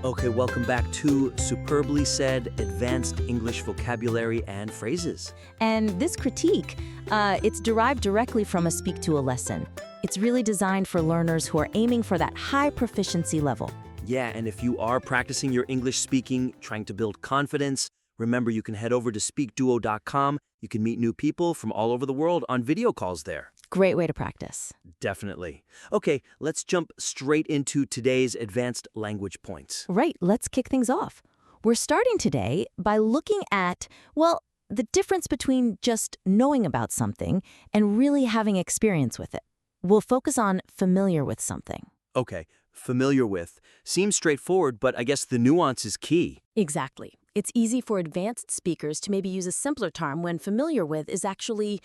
Okay, welcome back to Superbly Said Advanced English Vocabulary and Phrases. And this critique, it's derived directly from a SpeakDuo lesson. It's really designed for learners who are aiming for that high proficiency level. Yeah, and if you are practicing your English speaking, trying to build confidence, remember you can head over to SpeakDuo.com. You can meet new people from all over the world on video calls there. Great way to practice. Definitely. Okay, let's jump straight into today's advanced language points. Right, let's kick things off. We're starting today by looking at, well, the difference between just knowing about something and really having experience with it. We'll focus on familiar with something. Okay, familiar with. Seems straightforward, but I guess the nuance is key. Exactly. It's easy for advanced speakers to maybe use a simpler term when familiar with is actually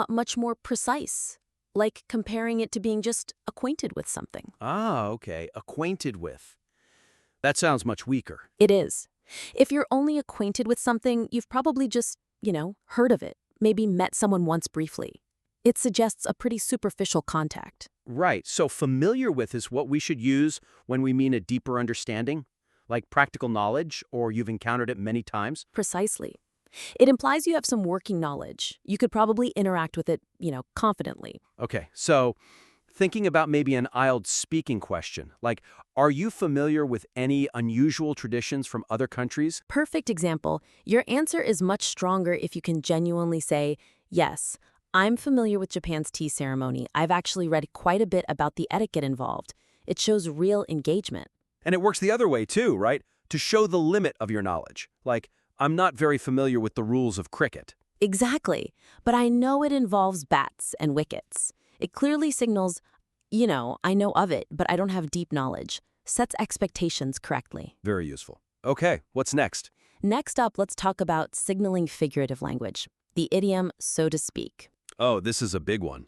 much more precise, like comparing it to being just acquainted with something. Ah, okay, acquainted with. That sounds much weaker. It is. If you're only acquainted with something, you've probably just, heard of it, maybe met someone once briefly. It suggests a pretty superficial contact. Right, so familiar with is what we should use when we mean a deeper understanding, like practical knowledge, or you've encountered it many times. Precisely. It implies you have some working knowledge. You could probably interact with it, confidently. Okay, so thinking about maybe an IELTS speaking question, like, are you familiar with any unusual traditions from other countries? Perfect example. Your answer is much stronger if you can genuinely say, yes, I'm familiar with Japan's tea ceremony. I've actually read quite a bit about the etiquette involved. It shows real engagement. And it works the other way too, right? To show the limit of your knowledge. Like, I'm not very familiar with the rules of cricket. Exactly. But I know it involves bats and wickets. It clearly signals, I know of it, but I don't have deep knowledge. Sets expectations correctly. Very useful. Okay, what's next? Next up, let's talk about signaling figurative language, the idiom so to speak. Oh, this is a big one.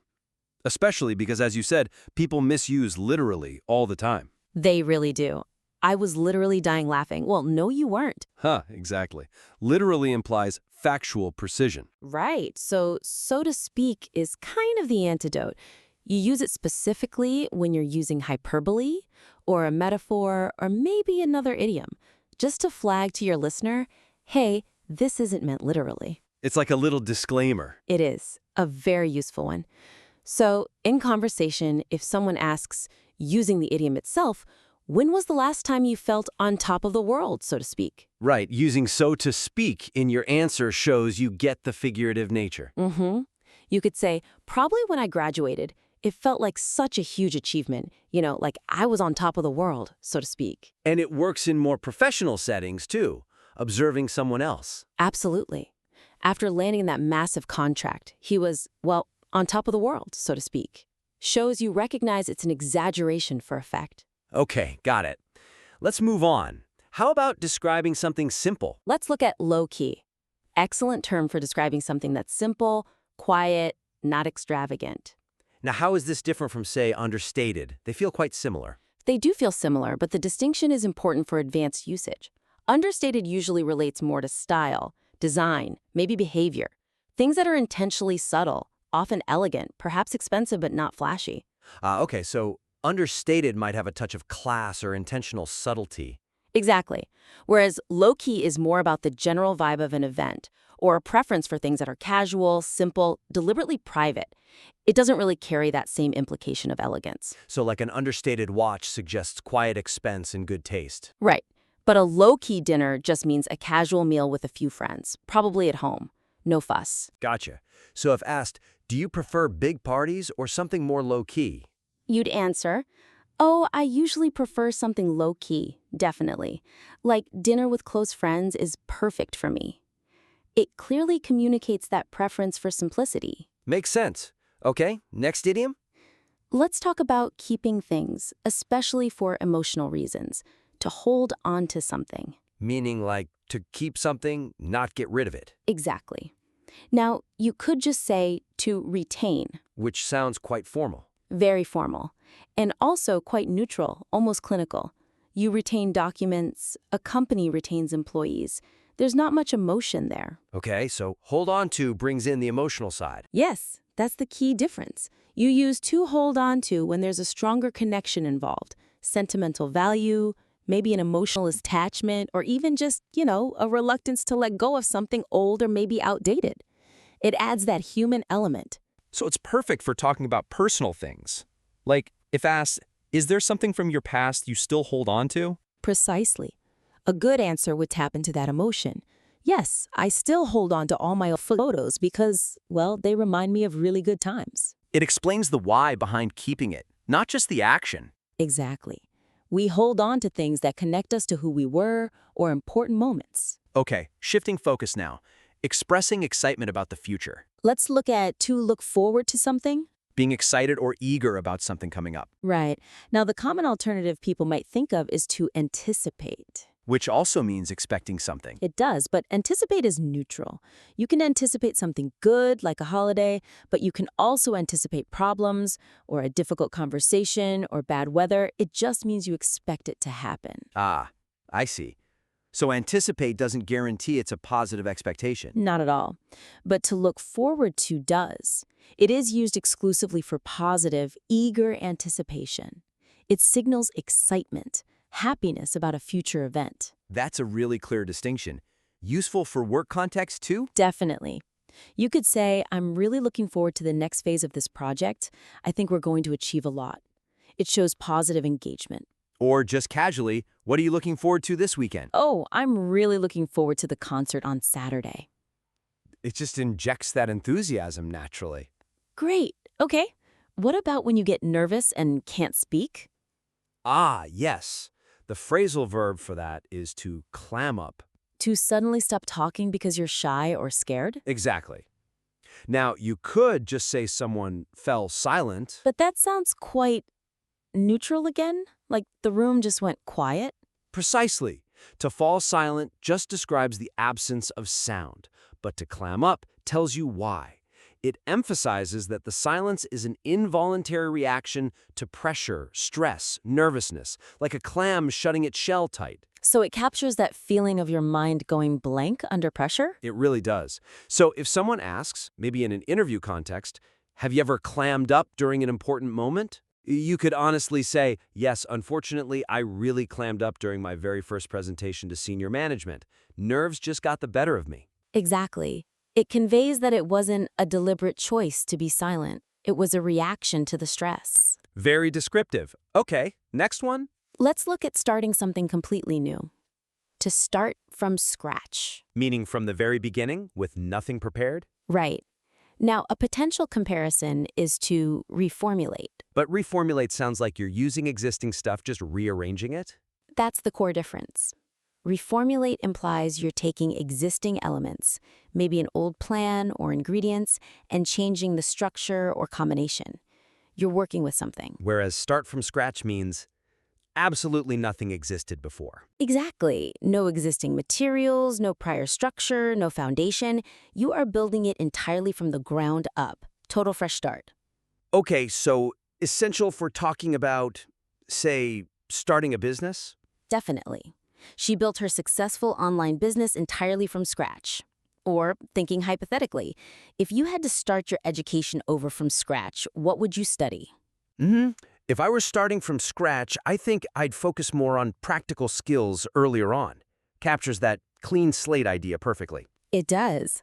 Especially because, as you said, people misuse literally all the time. They really do. I was literally dying laughing. Well, no, you weren't. Exactly. Literally implies factual precision. Right. So to speak is kind of the antidote. You use it specifically when you're using hyperbole or a metaphor or maybe another idiom, just to flag to your listener, hey, this isn't meant literally. It's like a little disclaimer. It is. A very useful one. So in conversation, if someone asks, using the idiom itself, when was the last time you felt on top of the world, so to speak? Right. Using so to speak in your answer shows you get the figurative nature. You could say, probably when I graduated, it felt like such a huge achievement, like I was on top of the world, so to speak. And it works in more professional settings, too, observing someone else. Absolutely. After landing that massive contract, he was, on top of the world, so to speak. Shows you recognize it's an exaggeration for effect. Okay, got it. Let's move on. How about describing something simple? Let's look at low-key. Excellent term for describing something that's simple, quiet, not extravagant. Now, how is this different from, say, understated? They feel quite similar. They do feel similar, but the distinction is important for advanced usage. Understated usually relates more to style, design, maybe behavior. Things that are intentionally subtle, often elegant, perhaps expensive but not flashy. Okay, so understated might have a touch of class or intentional subtlety. Exactly. Whereas low-key is more about the general vibe of an event, or a preference for things that are casual, simple, deliberately private. It doesn't really carry that same implication of elegance. So like an understated watch suggests quiet expense and good taste. Right. But a low-key dinner just means a casual meal with a few friends, probably at home. No fuss. Gotcha. So if asked, do you prefer big parties or something more low-key? You'd answer, oh, I usually prefer something low-key, definitely. Like dinner with close friends is perfect for me. It clearly communicates that preference for simplicity. Makes sense. Okay, next idiom? Let's talk about keeping things, especially for emotional reasons, to hold on to something. Meaning like to keep something, not get rid of it. Exactly. Now, you could just say to retain. Which sounds quite formal. Very formal. And also quite neutral, almost clinical. You retain documents, a company retains employees. There's not much emotion there. Okay, so hold on to brings in the emotional side. Yes, that's the key difference. You use to hold on to when there's a stronger connection involved. Sentimental value, Maybe an emotional attachment or even just, a reluctance to let go of something old or maybe outdated. It adds that human element. So it's perfect for talking about personal things. Like, if asked, is there something from your past you still hold on to? Precisely. A good answer would tap into that emotion. Yes, I still hold on to all my old photos because, well, they remind me of really good times. It explains the why behind keeping it, not just the action. Exactly. We hold on to things that connect us to who we were or important moments. Okay, shifting focus now. Expressing excitement about the future. Let's look at to look forward to something. Being excited or eager about something coming up. Right. Now, the common alternative people might think of is to anticipate. Which also means expecting something. It does, but anticipate is neutral. You can anticipate something good, like a holiday, but you can also anticipate problems or a difficult conversation or bad weather. It just means you expect it to happen. Ah, I see. So anticipate doesn't guarantee it's a positive expectation. Not at all. But to look forward to does. It is used exclusively for positive, eager anticipation. It signals excitement, happiness about a future event. That's a really clear distinction. Useful for work context too? Definitely. You could say, I'm really looking forward to the next phase of this project. I think we're going to achieve a lot. It shows positive engagement. Or just casually, what are you looking forward to this weekend? Oh, I'm really looking forward to the concert on Saturday. It just injects that enthusiasm naturally. Great. Okay. What about when you get nervous and can't speak? Ah, yes. The phrasal verb for that is to clam up. To suddenly stop talking because you're shy or scared? Exactly. Now, you could just say someone fell silent. But that sounds quite neutral again? Like the room just went quiet? Precisely. To fall silent just describes the absence of sound, but to clam up tells you why. It emphasizes that the silence is an involuntary reaction to pressure, stress, nervousness, like a clam shutting its shell tight. So it captures that feeling of your mind going blank under pressure? It really does. So if someone asks, maybe in an interview context, have you ever clammed up during an important moment? You could honestly say, yes, unfortunately, I really clammed up during my very first presentation to senior management. Nerves just got the better of me. Exactly. It conveys that it wasn't a deliberate choice to be silent. It was a reaction to the stress. Very descriptive. Okay, next one. Let's look at starting something completely new. To start from scratch. Meaning from the very beginning, with nothing prepared? Right. Now, a potential comparison is to reformulate. But reformulate sounds like you're using existing stuff, just rearranging it? That's the core difference. Reformulate implies you're taking existing elements, maybe an old plan or ingredients, and changing the structure or combination. You're working with something. Whereas start from scratch means absolutely nothing existed before. Exactly. No existing materials, no prior structure, no foundation. You are building it entirely from the ground up. Total fresh start. Okay, so essential for talking about, say, starting a business? Definitely. She built her successful online business entirely from scratch. Or, thinking hypothetically, if you had to start your education over from scratch, what would you study? If I were starting from scratch, I think I'd focus more on practical skills earlier on. Captures that clean slate idea perfectly. It does.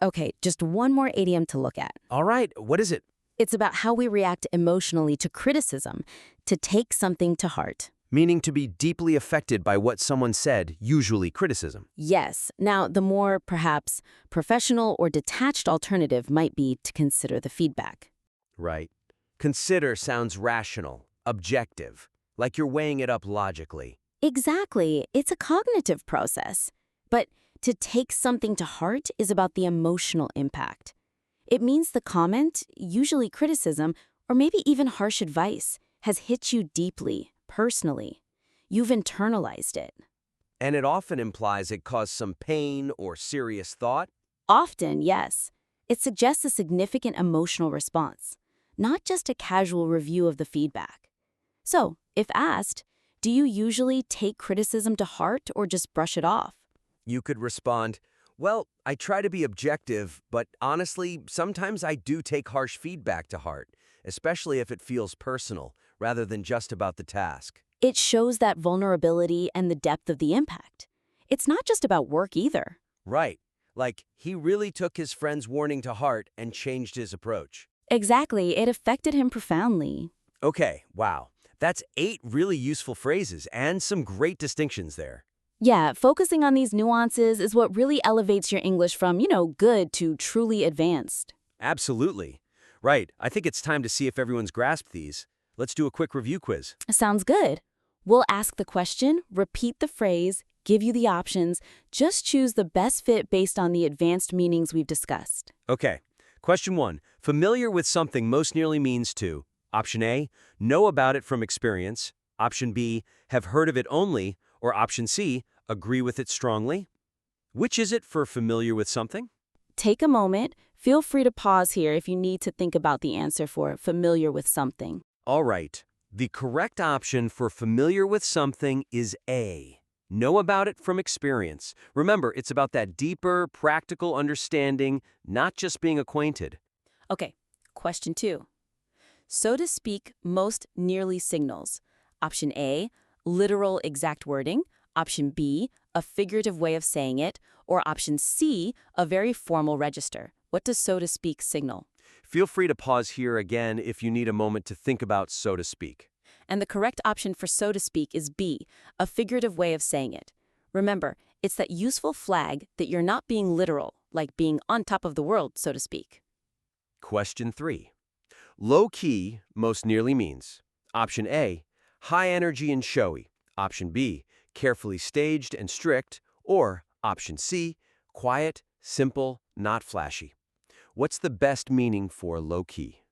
Okay, just one more idiom to look at. All right, what is it? It's about how we react emotionally to criticism, to take something to heart. Meaning to be deeply affected by what someone said, usually criticism. Yes. Now, the more, perhaps, professional or detached alternative might be to consider the feedback. Right. Consider sounds rational, objective, like you're weighing it up logically. Exactly. It's a cognitive process. But to take something to heart is about the emotional impact. It means the comment, usually criticism, or maybe even harsh advice, has hit you deeply, personally. You've internalized it. And it often implies it caused some pain or serious thought. Often, yes. It suggests a significant emotional response, not just a casual review of the feedback. So, if asked, do you usually take criticism to heart or just brush it off? You could respond, well, I try to be objective, but honestly, sometimes I do take harsh feedback to heart, especially if it feels personal, rather than just about the task. It shows that vulnerability and the depth of the impact. It's not just about work either. Right. Like, he really took his friend's warning to heart and changed his approach. Exactly, it affected him profoundly. Okay, wow. That's 8 really useful phrases and some great distinctions there. Yeah, focusing on these nuances is what really elevates your English from, good to truly advanced. Absolutely. Right. I think it's time to see if everyone's grasped these. Let's do a quick review quiz. Sounds good. We'll ask the question, repeat the phrase, give you the options, just choose the best fit based on the advanced meanings we've discussed. Okay. Question 1. Familiar with something most nearly means to: Option A, know about it from experience. Option B, have heard of it only. Or option C, agree with it strongly. Which is it for familiar with something? Take a moment. Feel free to pause here if you need to think about the answer for familiar with something. All right. The correct option for familiar with something is A. Know about it from experience. Remember, it's about that deeper, practical understanding, not just being acquainted. Okay, question 2. So to speak most nearly signals. Option A, literal exact wording. Option B, a figurative way of saying it. Or option C, a very formal register. What does so to speak signal? Feel free to pause here again if you need a moment to think about so to speak. And the correct option for so to speak is B, a figurative way of saying it. Remember, it's that useful flag that you're not being literal, like being on top of the world, so to speak. Question 3. Low-key most nearly means: Option A, high energy and showy. Option B, carefully staged and strict. Or option C, quiet, simple, not flashy. What's the best meaning for low-key?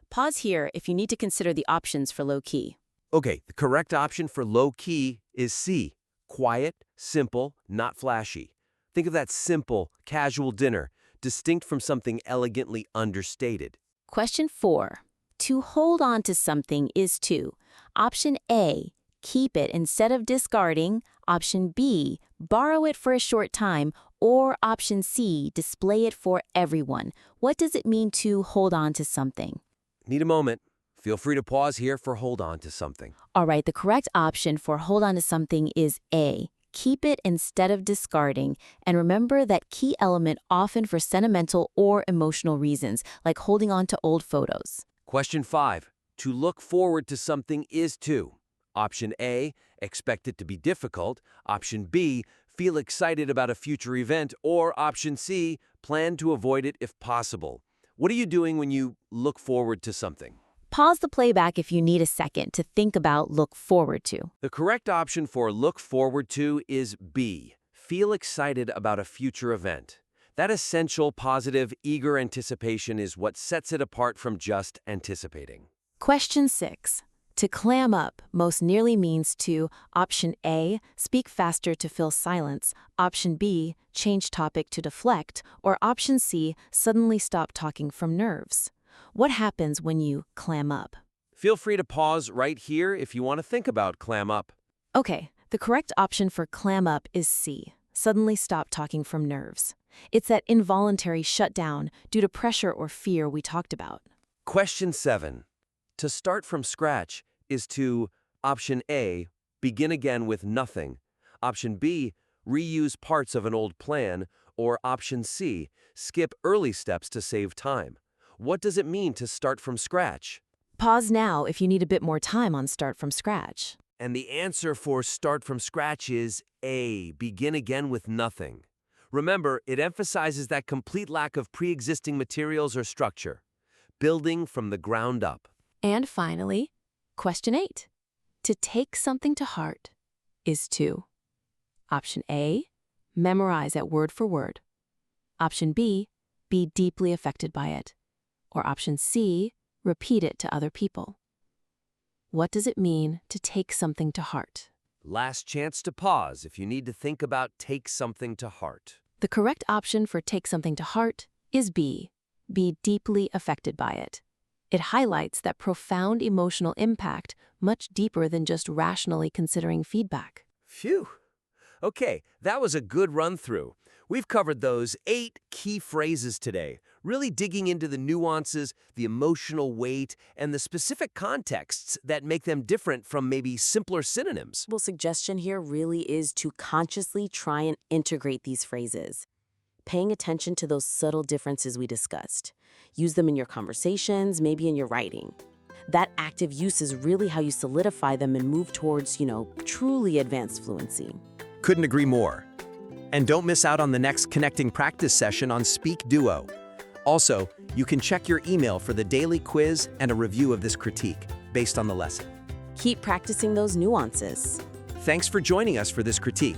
Pause here if you need to consider the options for low-key. Okay, the correct option for low-key is C, quiet, simple, not flashy. Think of that simple, casual dinner, distinct from something elegantly understated. Question 4. To hold on to something is to: Option A, keep it instead of discarding. Option B, borrow it for a short time. Or option C, display it for everyone. What does it mean to hold on to something? Need a moment? Feel free to pause here for hold on to something. All right, the correct option for hold on to something is A, keep it instead of discarding. And remember that key element often for sentimental or emotional reasons, like holding on to old photos. Question 5. To look forward to something is to: Option A, expect it to be difficult. Option B, feel excited about a future event. Or option C, plan to avoid it if possible. What are you doing when you look forward to something? Pause the playback if you need a second to think about look forward to. The correct option for look forward to is B, feel excited about a future event. That essential, positive, eager anticipation is what sets it apart from just anticipating. Question 6. To clam up most nearly means to: Option A, speak faster to fill silence. Option B, change topic to deflect. Or option C, suddenly stop talking from nerves. What happens when you clam up? Feel free to pause right here if you want to think about clam up. Okay, the correct option for clam up is C, suddenly stop talking from nerves. It's that involuntary shutdown due to pressure or fear we talked about. Question 7. To start from scratch is to: Option A, begin again with nothing. Option B, reuse parts of an old plan. Or option C, skip early steps to save time. What does it mean to start from scratch? Pause now if you need a bit more time on start from scratch. And the answer for start from scratch is A, begin again with nothing. Remember, it emphasizes that complete lack of pre-existing materials or structure. Building from the ground up. And finally, question 8. To take something to heart is to: Option A, memorize it word for word. Option B, be deeply affected by it. Or option C, repeat it to other people. What does it mean to take something to heart? Last chance to pause if you need to think about take something to heart. The correct option for take something to heart is B, be deeply affected by it. It highlights that profound emotional impact much deeper than just rationally considering feedback. Phew. Okay, that was a good run-through. We've covered those 8 key phrases today. really digging into the nuances, the emotional weight, and the specific contexts that make them different from maybe simpler synonyms. Well, suggestion here really is to consciously try and integrate these phrases, paying attention to those subtle differences we discussed. Use them in your conversations, maybe in your writing. That active use is really how you solidify them and move towards, truly advanced fluency. Couldn't agree more. And don't miss out on the next connecting practice session on SpeakDuo. Also, you can check your email for the daily quiz and a review of this critique based on the lesson. Keep practicing those nuances. Thanks for joining us for this critique.